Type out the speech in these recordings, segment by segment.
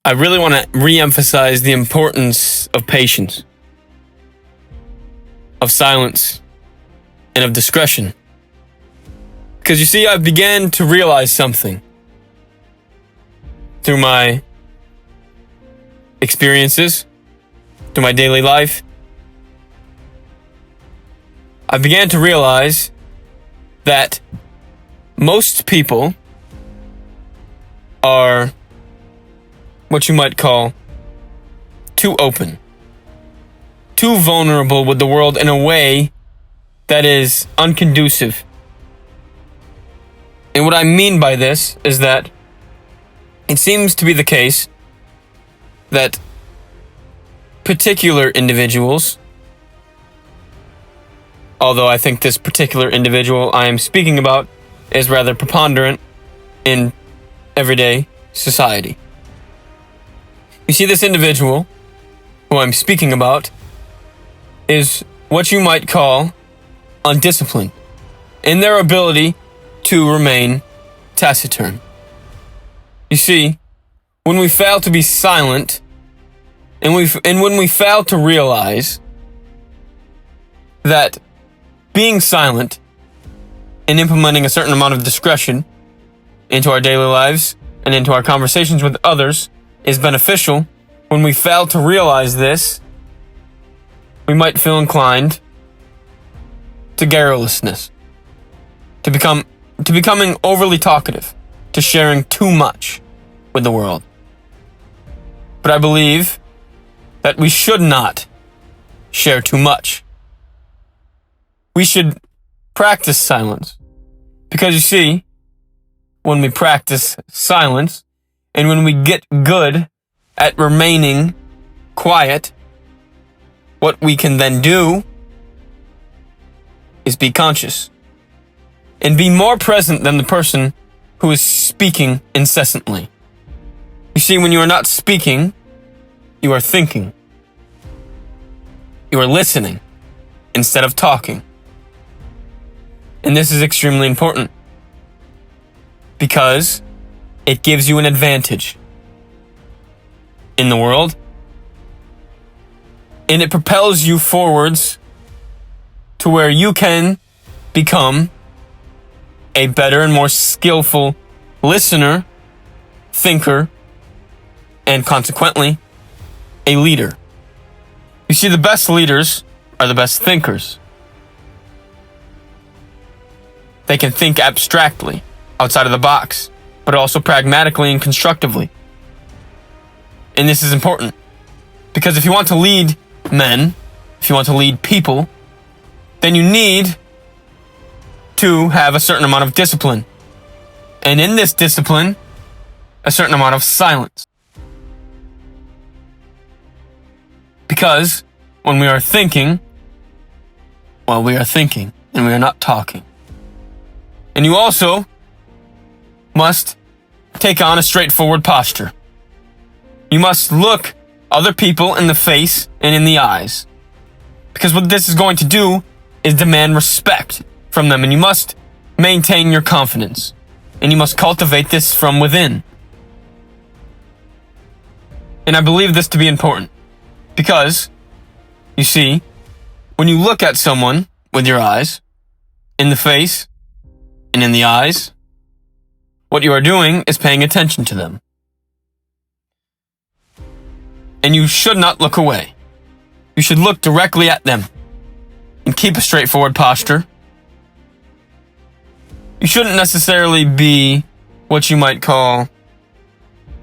I really want to re-emphasize the importance of patience, of silence, and of discretion. Because you see, I began to realize something through my experiences, through my daily life. I began to realize that most people are what you might call too open, too vulnerable with the world in a way that is unconducive. And what I mean by this is that it seems to be the case that particular individuals, although I think this particular individual I am speaking about is rather preponderant in everyday society. You see, this individual who I'm speaking about is what you might call undisciplined in their ability to remain taciturn. You see, when we fail to be silent, and when we fail to realize that being silent and implementing a certain amount of discretion into our daily lives and into our conversations with others is beneficial, when we fail to realize this, we might feel inclined to garrulousness, to becoming overly talkative, to sharing too much with the world. But I believe that we should not share too much. We should practice silence. Because you see, when we practice silence, and when we get good at remaining quiet, what we can then do is be conscious and be more present than the person who is speaking incessantly. You see, when you are not speaking, you are thinking. You are listening instead of talking. And this is extremely important because it gives you an advantage in the world, and it propels you forwards to where you can become a better and more skillful listener, thinker, and consequently, a leader. You see, the best leaders are the best thinkers. They can think abstractly, outside of the box, but also pragmatically and constructively. And this is important, because if you want to lead men, if you want to lead people, then you need to have a certain amount of discipline. And in this discipline, a certain amount of silence. Because when we are thinking, well, we are thinking and we are not talking. And you also must take on a straightforward posture. You must look other people in the face and in the eyes. Because what this is going to do is demand respect from them, and you must maintain your confidence. And you must cultivate this from within. And I believe this to be important. Because, you see, when you look at someone with your eyes, in the face and in the eyes, what you are doing is paying attention to them. And you should not look away. You should look directly at them and keep a straightforward posture. You shouldn't necessarily be what you might call...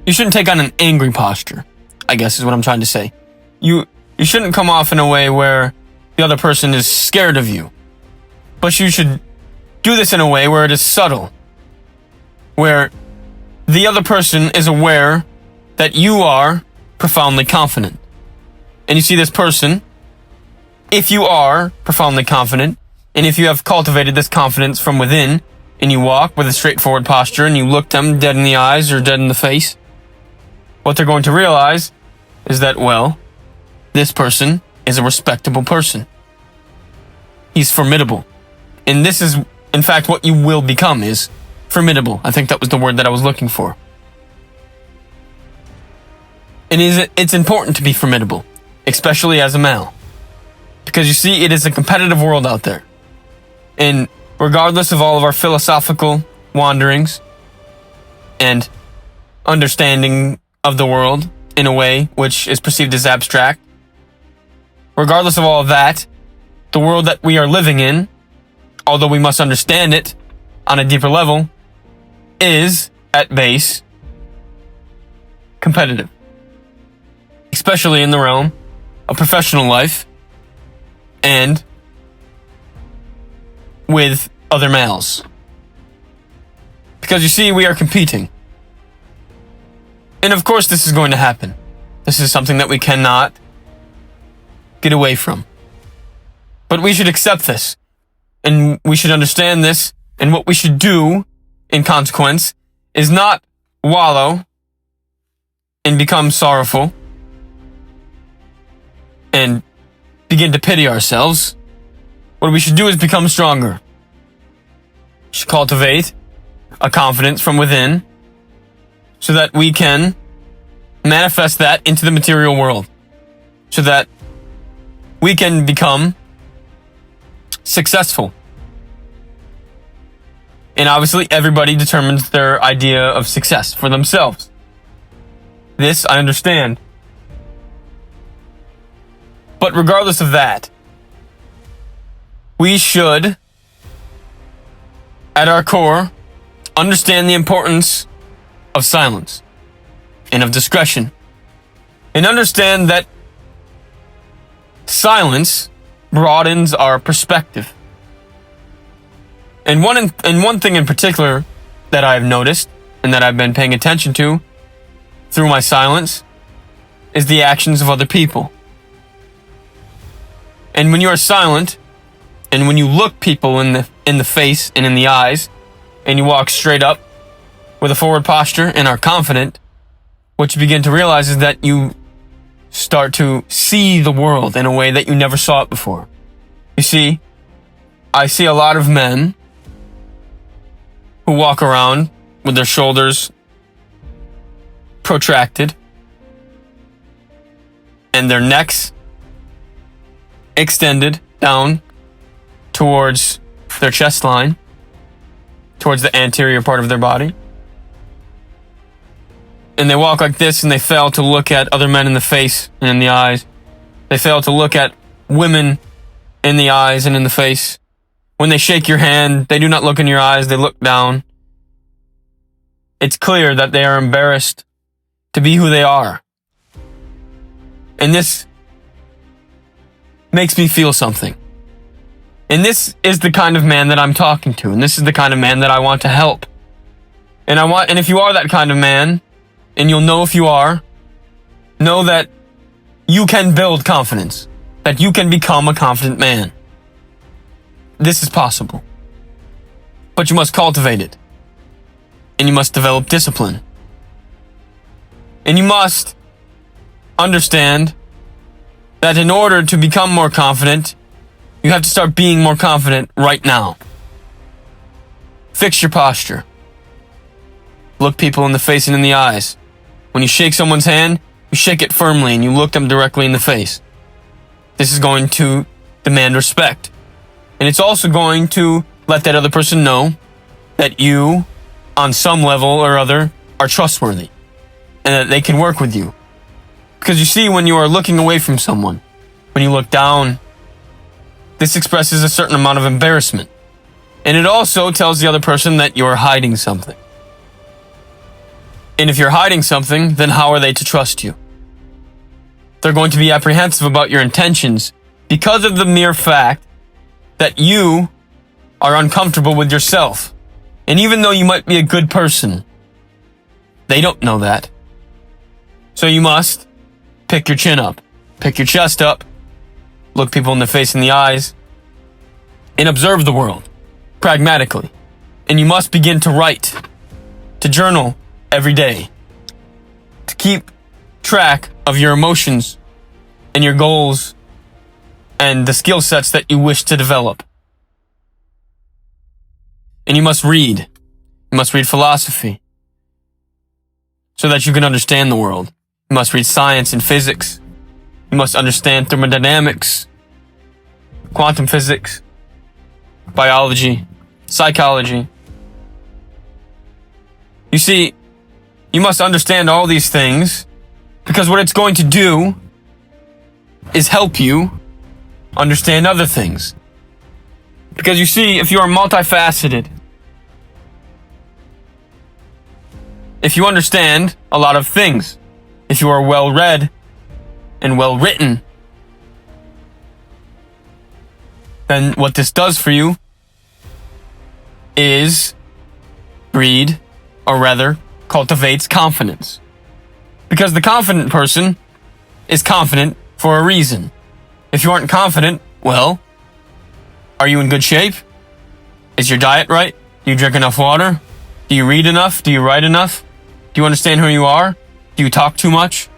You shouldn't take on an angry posture, I guess is what I'm trying to say. You shouldn't come off in a way where the other person is scared of you. But you should do this in a way where it is subtle. Where the other person is aware that you are profoundly confident. And you see, this person, if you are profoundly confident, and if you have cultivated this confidence from within, and you walk with a straightforward posture, and you look them dead in the eyes or dead in the face, what they're going to realize is that, well, this person is a respectable person. He's formidable. And this is, in fact, what you will become, is formidable. I think that was the word that I was looking for. It's important to be formidable, especially as a male. Because you see, it is a competitive world out there. And regardless of all of our philosophical wanderings and understanding of the world in a way which is perceived as abstract, regardless of all of that, the world that we are living in, although we must understand it on a deeper level, is, at base, competitive. Especially in the realm of professional life and with other males. Because you see, we are competing. And of course this is going to happen. This is something that we cannot get away from. But we should accept this. And we should understand this. And what we should do, in consequence, is not wallow and become sorrowful and begin to pity ourselves. What we should do is become stronger. We should cultivate a confidence from within so that we can manifest that into the material world, so that we can become successful. And obviously everybody determines their idea of success for themselves. This I understand. But regardless of that, we should, at our core, understand the importance of silence and of discretion. And understand that silence broadens our perspective. And one thing in particular that I've noticed and that I've been paying attention to through my silence is the actions of other people. And when you are silent, and when you look people in the face and in the eyes, and you walk straight up with a forward posture and are confident, what you begin to realize is that you start to see the world in a way that you never saw it before. You see, I see a lot of men who walk around with their shoulders protracted and their necks extended down towards their chest line, towards the anterior part of their body. And they walk like this and they fail to look at other men in the face and in the eyes. They fail to look at women in the eyes and in the face. When they shake your hand, they do not look in your eyes, they look down. It's clear that they are embarrassed to be who they are. And this makes me feel something. And this is the kind of man that I'm talking to, and this is the kind of man that I want to help. And if you are that kind of man, and you'll know if you are, know that you can build confidence, that you can become a confident man. This is possible. But you must cultivate it. And you must develop discipline. And you must understand that in order to become more confident, you have to start being more confident right now. Fix your posture. Look people in the face and in the eyes. When you shake someone's hand, you shake it firmly and you look them directly in the face. This is going to demand respect. And it's also going to let that other person know that you, on some level or other, are trustworthy and that they can work with you. Because you see, when you are looking away from someone, when you look down, this expresses a certain amount of embarrassment. And it also tells the other person that you're hiding something. And if you're hiding something, then how are they to trust you? They're going to be apprehensive about your intentions because of the mere fact that you are uncomfortable with yourself. And even though you might be a good person, they don't know that. So you must pick your chin up, pick your chest up, look people in the face and the eyes, and observe the world pragmatically. And you must begin to write, to journal every day, to keep track of your emotions and your goals and the skill sets that you wish to develop. And you must read. You must read philosophy so that you can understand the world. You must read science and physics. You must understand thermodynamics, quantum physics, biology, psychology. You see, you must understand all these things because what it's going to do is help you understand other things. Because you see, if you are multifaceted, if you understand a lot of things, if you are well-read and well-written, then what this does for you is breed, or rather, cultivates confidence. Because the confident person is confident for a reason. If you aren't confident, well, are you in good shape? Is your diet right? Do you drink enough water? Do you read enough? Do you write enough? Do you understand who you are? Do you talk too much?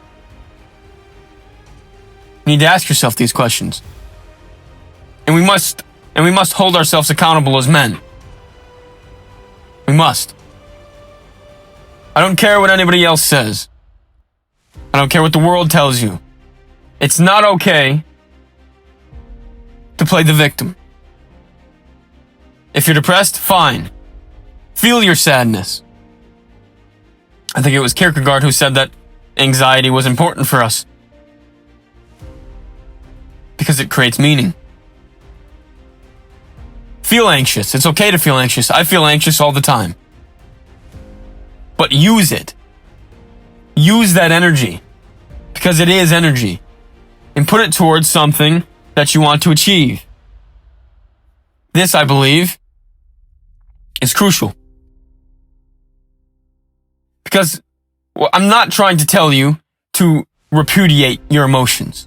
You need to ask yourself these questions. And we must hold ourselves accountable as men. We must. I don't care what anybody else says. I don't care what the world tells you. It's not okay to play the victim. If you're depressed, fine. Feel your sadness. I think it was Kierkegaard who said that anxiety was important for us because it creates meaning. Feel anxious. It's okay to feel anxious. I feel anxious all the time. But use it. Use that energy, because it is energy, and put it towards something that you want to achieve. This, I believe, is crucial. Because I'm not trying to tell you to repudiate your emotions.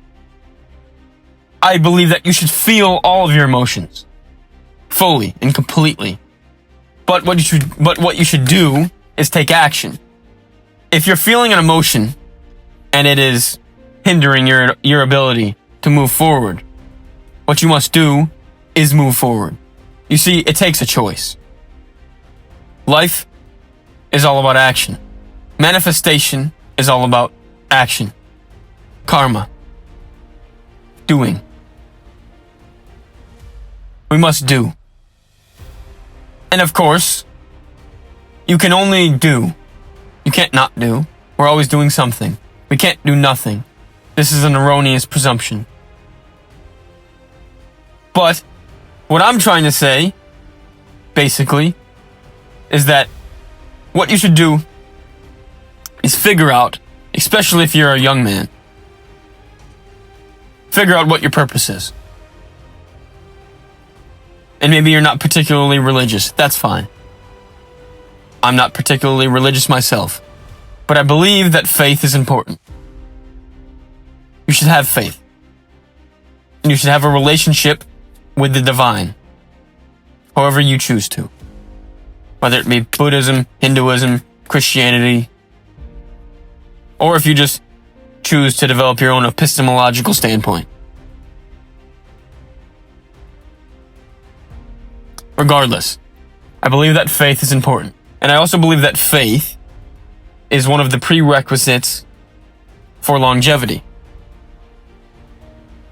I believe that you should feel all of your emotions fully and completely. But what you should do is take action. If you're feeling an emotion and it is hindering your ability to move forward, what you must do is move forward. You see, it takes a choice. Life is all about action. Manifestation is all about action. Karma. Doing. We must do. And of course, you can only do. You can't not do. We're always doing something. We can't do nothing. This is an erroneous presumption. But what I'm trying to say, basically, is that what you should do is figure out, especially if you're a young man, figure out what your purpose is. And maybe you're not particularly religious. That's fine. I'm not particularly religious myself. But I believe that faith is important. You should have faith. And you should have a relationship with the divine. However you choose to. Whether it be Buddhism, Hinduism, Christianity, or if you just choose to develop your own epistemological standpoint. Regardless, I believe that faith is important. And I also believe that faith is one of the prerequisites for longevity.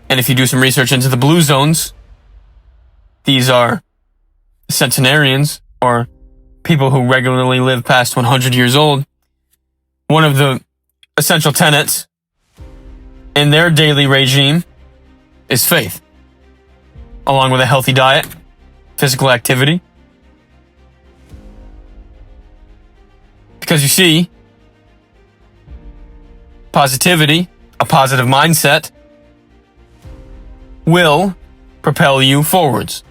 And if you do some research into the blue zones, these are centenarians, or people who regularly live past 100 years old. One of the essential tenets in their daily regime is faith, along with a healthy diet, physical activity. Because you see, positivity, a positive mindset, will propel you forwards.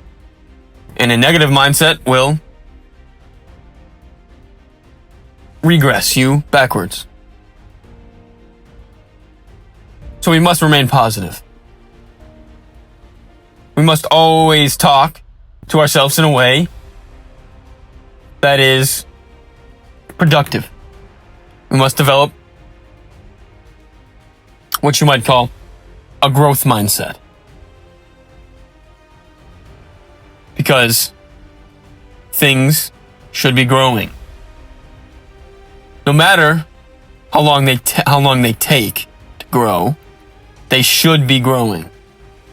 And a negative mindset will regress you backwards. So we must remain positive. We must always talk to ourselves in a way that is productive. We must develop what you might call a growth mindset. Because things should be growing. No matter how long they take to grow, they should be growing.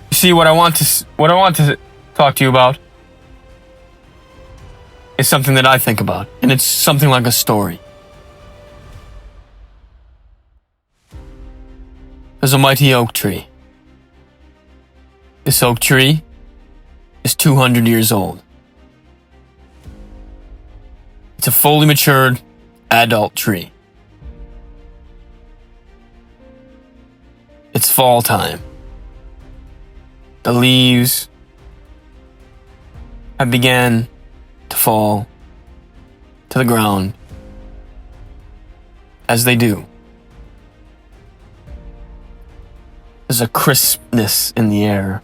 You see, what I want to talk to you about is something that I think about, and it's something like a story. There's a mighty oak tree. This oak tree is 200 years old. It's a fully matured adult tree. It's fall time. The leaves have began to fall to the ground, as they do. There's a crispness in the air,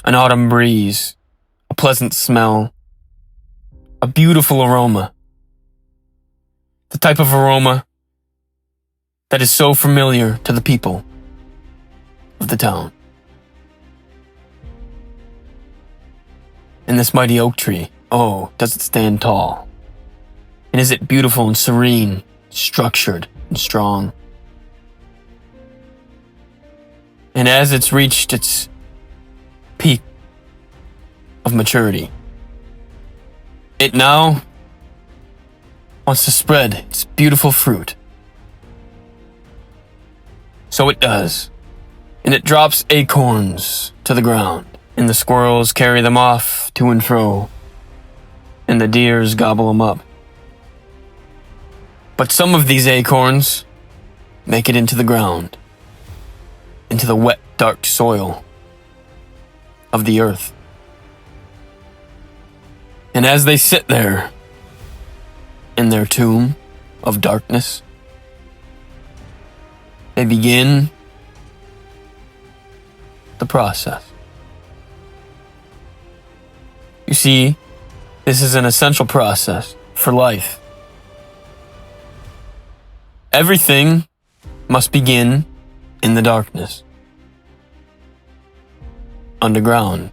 an autumn breeze, a pleasant smell, a beautiful aroma. The type of aroma that is so familiar to the people of the town. And this mighty oak tree, oh, does it stand tall? And is it beautiful and serene, structured and strong? And as it's reached its peak of maturity, it now wants to spread its beautiful fruit. So it does, and it drops acorns to the ground, and the squirrels carry them off to and fro, and the deers gobble them up. But some of these acorns make it into the ground, into the wet, dark soil of the earth. And as they sit there in their tomb of darkness, they begin the process. You see, this is an essential process for life. Everything must begin in the darkness, underground,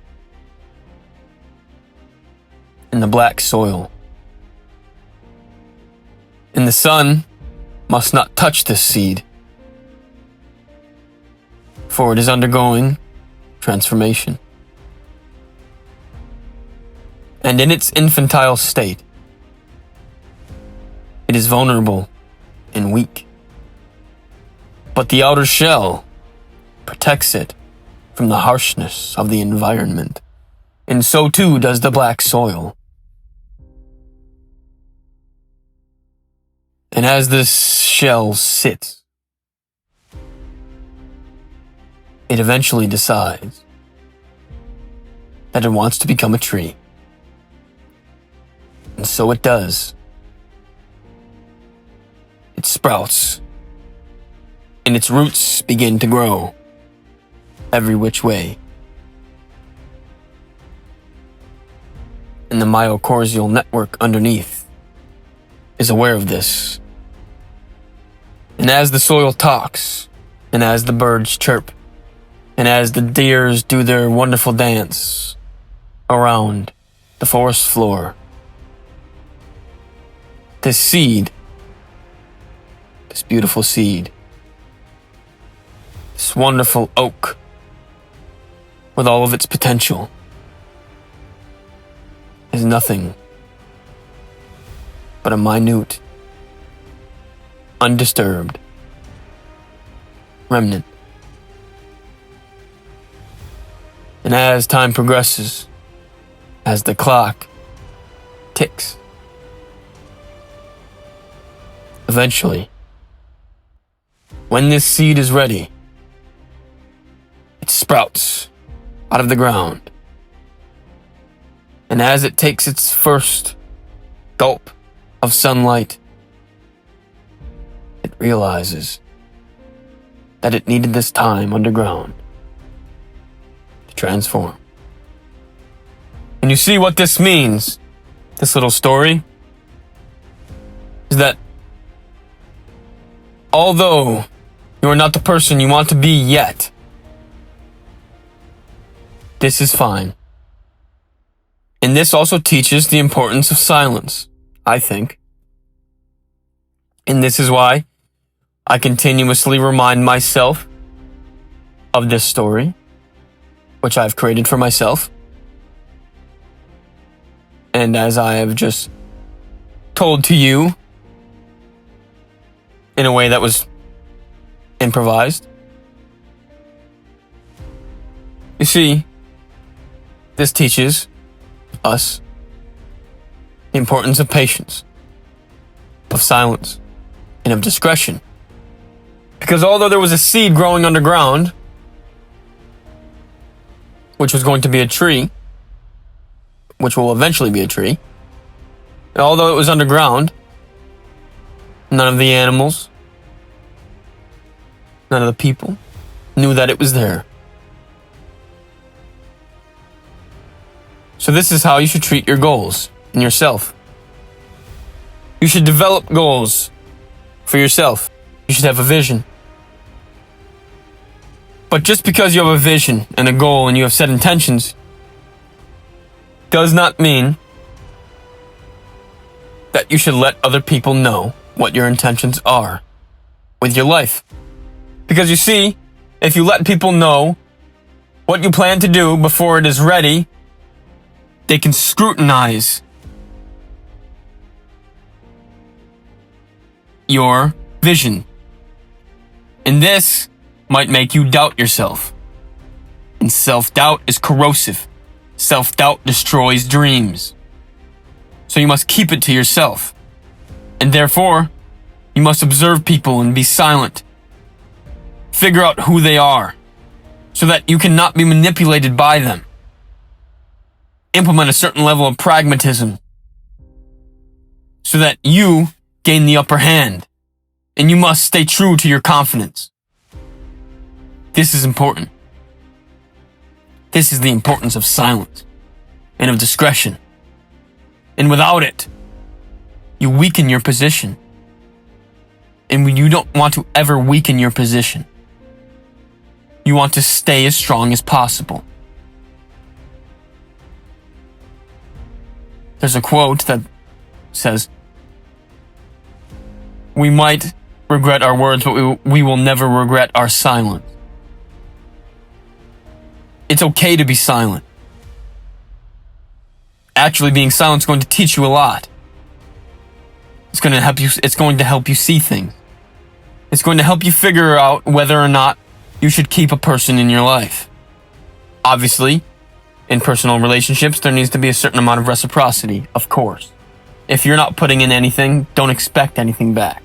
in the black soil. And the sun must not touch this seed, for it is undergoing transformation. And in its infantile state, it is vulnerable and weak. But the outer shell protects it from the harshness of the environment, and so too does the black soil. And as this shell sits, it eventually decides that it wants to become a tree. And so it does. It sprouts, and its roots begin to grow every which way. And the myocordial network underneath is aware of this. And as the soil talks, and as the birds chirp, and as the deers do their wonderful dance around the forest floor, this seed, this beautiful seed, this wonderful oak with all of its potential, is nothing but a minute, undisturbed remnant. And as time progresses, as the clock ticks, eventually, when this seed is ready, it sprouts out of the ground. And as it takes its first gulp of sunlight, it realizes that it needed this time underground to transform. And you see what this means, this little story, is that although you are not the person you want to be yet, this is fine. And this also teaches the importance of silence, I think. And this is why I continuously remind myself of this story, which I've created for myself. And as I have just told to you in a way that was improvised. You see, this teaches us the importance of patience, of silence, and of discretion. Because although there was a seed growing underground, which was going to be a tree, which will eventually be a tree, and although it was underground, none of the animals, none of the people knew that it was there. So this is how you should treat your goals and yourself. You should develop goals for yourself. You should have a vision. But just because you have a vision and a goal and you have set intentions does not mean that you should let other people know what your intentions are with your life. Because you see, if you let people know what you plan to do before it is ready, they can scrutinize your vision. And this might make you doubt yourself. And self-doubt is corrosive. Self-doubt destroys dreams. So you must keep it to yourself. And therefore, you must observe people and be silent. Figure out who they are, so that you cannot be manipulated by them. Implement a certain level of pragmatism, so that you gain the upper hand. And you must stay true to your confidence. This is important. This is the importance of silence and of discretion. And without it, you weaken your position. And you don't want to ever weaken your position. You want to stay as strong as possible. There's a quote that says, "We might regret our words, but we will never regret our silence." It's okay to be silent. Actually, being silent is going to teach you a lot. It's going to help you see things. It's going to help you figure out whether or not you should keep a person in your life. Obviously, in personal relationships, there needs to be a certain amount of reciprocity, of course. If you're not putting in anything, don't expect anything back.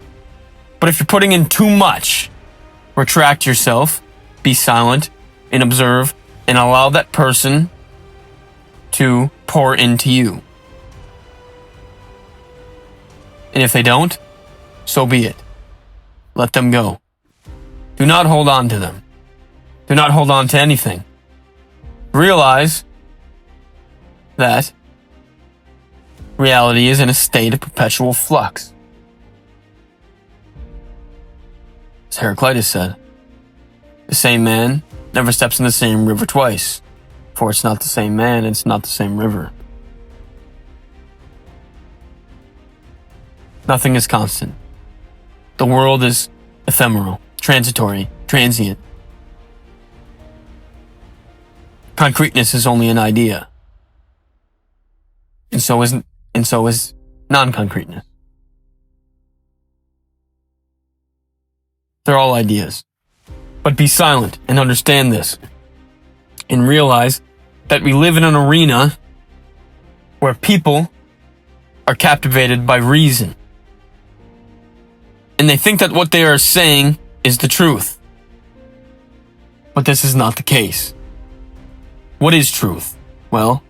But if you're putting in too much, retract yourself, be silent, and observe, and allow that person to pour into you. And if they don't, so be it. Let them go. Do not hold on to them. Do not hold on to anything. Realize that reality is in a state of perpetual flux. As Heraclitus said, the same man never steps in the same river twice, for it's not the same man, it's not the same river. Nothing is constant. The world is ephemeral, transitory, transient. Concreteness is only an idea. And so is non-concreteness. They're all ideas. But be silent and understand this. And realize that we live in an arena where people are captivated by reason. And they think that what they are saying is the truth. But this is not the case. What is truth? Well,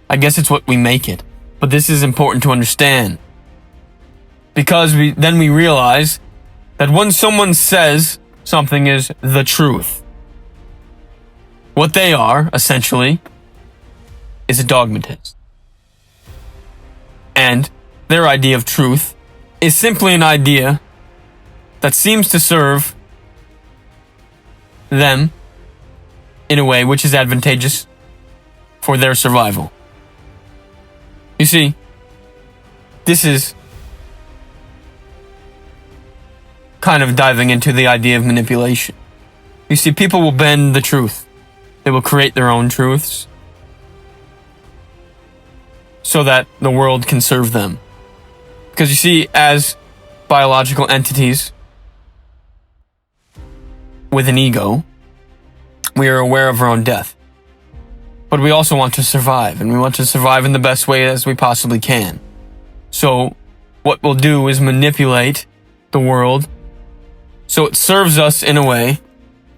I guess it's what we make it. But this is important to understand. Because then we realize that when someone says something is the truth, what they are, essentially, is a dogmatist. And their idea of truth is simply an idea that seems to serve them in a way which is advantageous for their survival. You see, this is kind of diving into the idea of manipulation. You see, people will bend the truth. They will create their own truths so that the world can serve them. Because you see, as biological entities with an ego, we are aware of our own death. But we also want to survive, and we want to survive in the best way as we possibly can. So what we'll do is manipulate the world so it serves us in a way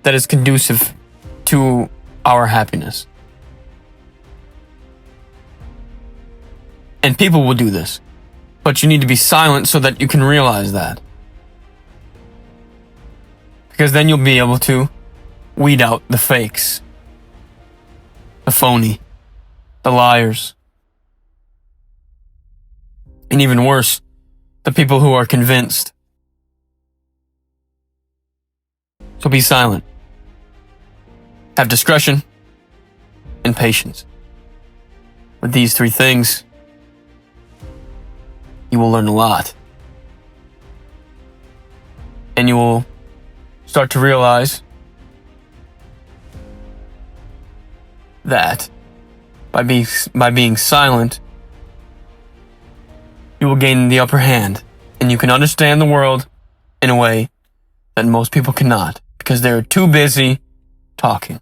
that is conducive to our happiness. And people will do this. But you need to be silent so that you can realize that. Because then you'll be able to weed out the fakes, the phony, the liars, and even worse, the people who are convinced. So be silent. Have discretion and patience. With these three things, you will learn a lot. And you will start to realize that by being silent, you will gain the upper hand, and you can understand the world in a way that most people cannot, because they're too busy talking.